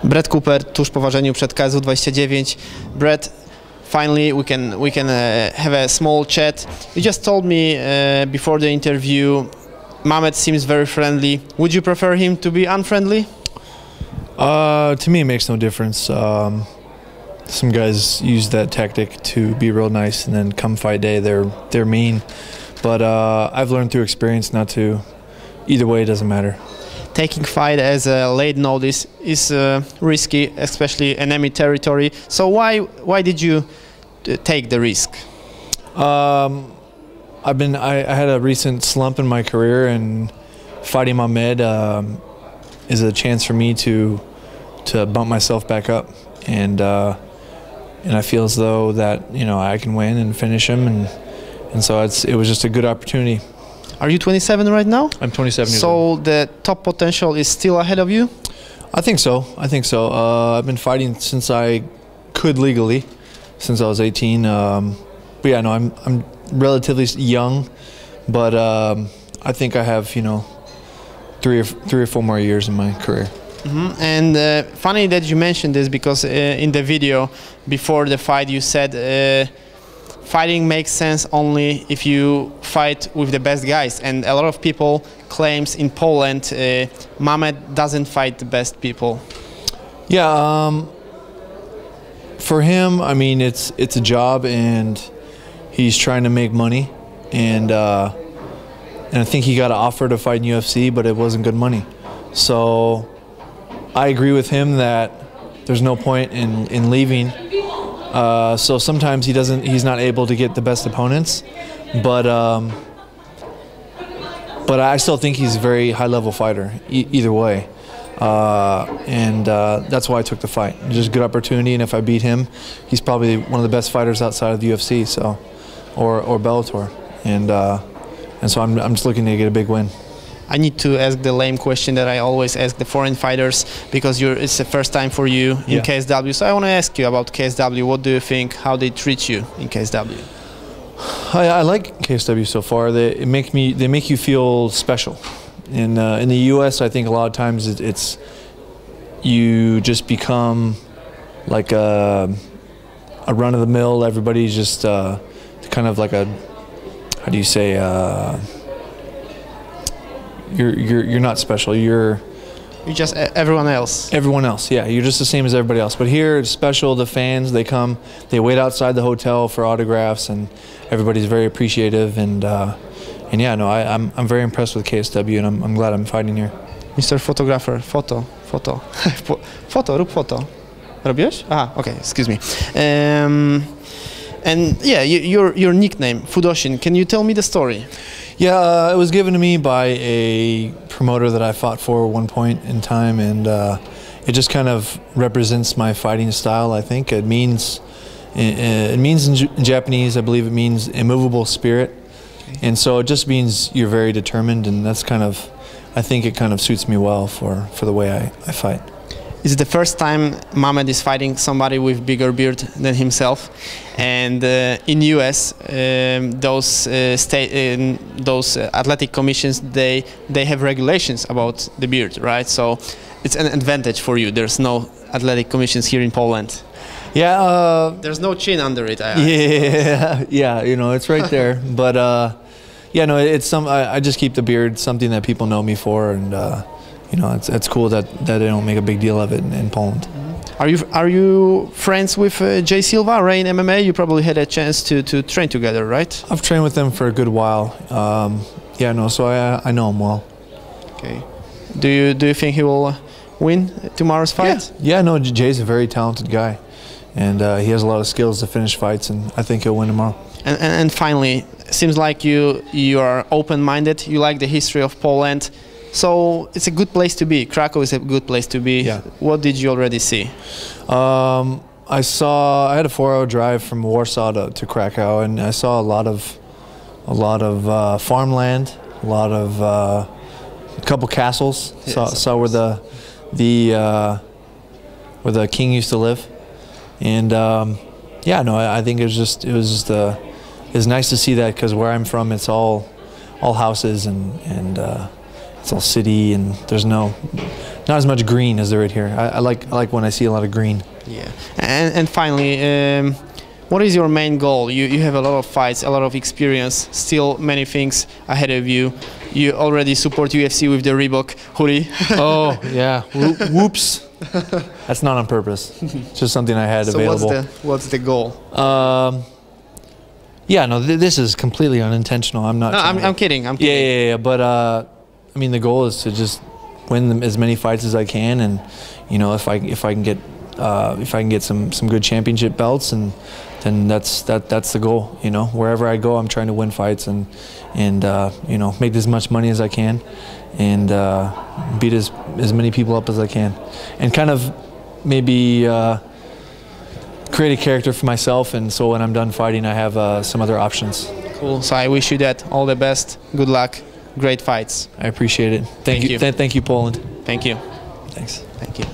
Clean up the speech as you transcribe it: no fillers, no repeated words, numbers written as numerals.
Brad Cooper tuż po ważeniu przed KSW 29. Brad, finally we can have a small chat. You just told me before the interview, Mamed seems very friendly. Would you prefer him to be unfriendly? To me, it makes no difference. Some guys use that tactic to be real nice, and then come fight day, they're mean. But I've learned through experience not to. Either way, it doesn't matter. Taking fight as a late notice is risky, especially enemy territory. So why did you take the risk? I had a recent slump in my career, and fighting Mamed is a chance for me to bump myself back up, and I feel as though that I can win and finish him, and so it was just a good opportunity. Are you 27 right now? I'm 27 years old. So the top potential is still ahead of you? I think so. I've been fighting since I could legally, since I was 18. But yeah, no, I'm relatively young, but I think I have three or four more years in my career. And funny that you mentioned this, because in the video before the fight you said fighting makes sense only if you fight with the best guys, and a lot of people claims in Poland Mamed doesn't fight the best people. Yeah, for him, I mean, it's a job, and he's trying to make money, and I think he got an offer to fight in UFC, but it wasn't good money. So I agree with him that there's no point in leaving. So sometimes he's not able to get the best opponents, but I still think he's a very high-level fighter either way, and that's why I took the fight. Just a good opportunity, and if I beat him, he's probably one of the best fighters outside of the UFC, so or Bellator, and so I'm just looking to get a big win. I need to ask the lame question that I always ask the foreign fighters, because it's the first time for you in KSW. So I want to ask you about KSW. What do you think? How they treat you in KSW? I like KSW so far. They make you feel special. In the US, I think a lot of times it's you just become like a run of the mill. Everybody's just kind of like a, how do you say? You're not special. You're just everyone else. Everyone else, yeah. You're just the same as everybody else. But here it's special. The fans, they come, they wait outside the hotel for autographs, and everybody's very appreciative. And yeah, no, I'm very impressed with KSW, and I'm glad I'm fighting here. Mr. Photographer, photo. Rób foto. Robiłeś? Ah, okay. Excuse me. And yeah, your nickname, Fudoshin. Can you tell me the story? Yeah, it was given to me by a promoter that I fought for at one point in time, and it just kind of represents my fighting style. I think it means in Japanese, I believe it means immovable spirit, and so it just means you're very determined, and that's kind of, I think it kind of suits me well for the way I fight. It's the first time Mamed is fighting somebody with bigger beard than himself, and in US, those athletic commissions, they have regulations about the beard, right? So it's an advantage for you. There's no athletic commissions here in Poland. Yeah. There's no chin under it. Yeah, it's right there. But yeah, no, it's I just keep the beard, something that people know me for, and it's cool that they don't make a big deal of it in Poland. Are you friends with Jay Silva, Ray in MMA? You probably had a chance to train together, right? I've trained with them for a good while. Yeah, no, so I know him well. Okay. Do you think he will win tomorrow's fight? Yeah, no, Jay's a very talented guy, and he has a lot of skills to finish fights, and I think he'll win tomorrow. And finally, seems like you are open-minded. You like the history of Poland. So it's a good place to be. Krakow is a good place to be. Yeah. What did you already see? I had a 4-hour drive from Warsaw to Krakow, and I saw a lot of farmland, a couple castles. Yes, saw where the king used to live, and yeah, no, I think it was nice to see that, because where I'm from, it's all houses and it's all city, and there's not as much green as there is here. I like when I see a lot of green. Yeah. And finally, what is your main goal? You have a lot of fights, a lot of experience, still many things ahead of you. You already support UFC with the Reebok hoodie. Oh yeah, whoops. That's not on purpose. It's just something I had available. So what's the goal? Yeah, no, this is completely unintentional. I'm not. No, I'm kidding. I'm kidding. Yeah. But I mean, the goal is to just win as many fights as I can, and you know, if I can get some good championship belts, and then that's the goal. You know, wherever I go, I'm trying to win fights and you know, make as much money as I can, and beat as many people up as I can, and kind of maybe create a character for myself, and so when I'm done fighting, I have some other options. Cool. So I wish you that. All the best. Good luck. Great fights. I appreciate it. Thank you. Thank you, Poland. Thank you. Thanks. Thank you.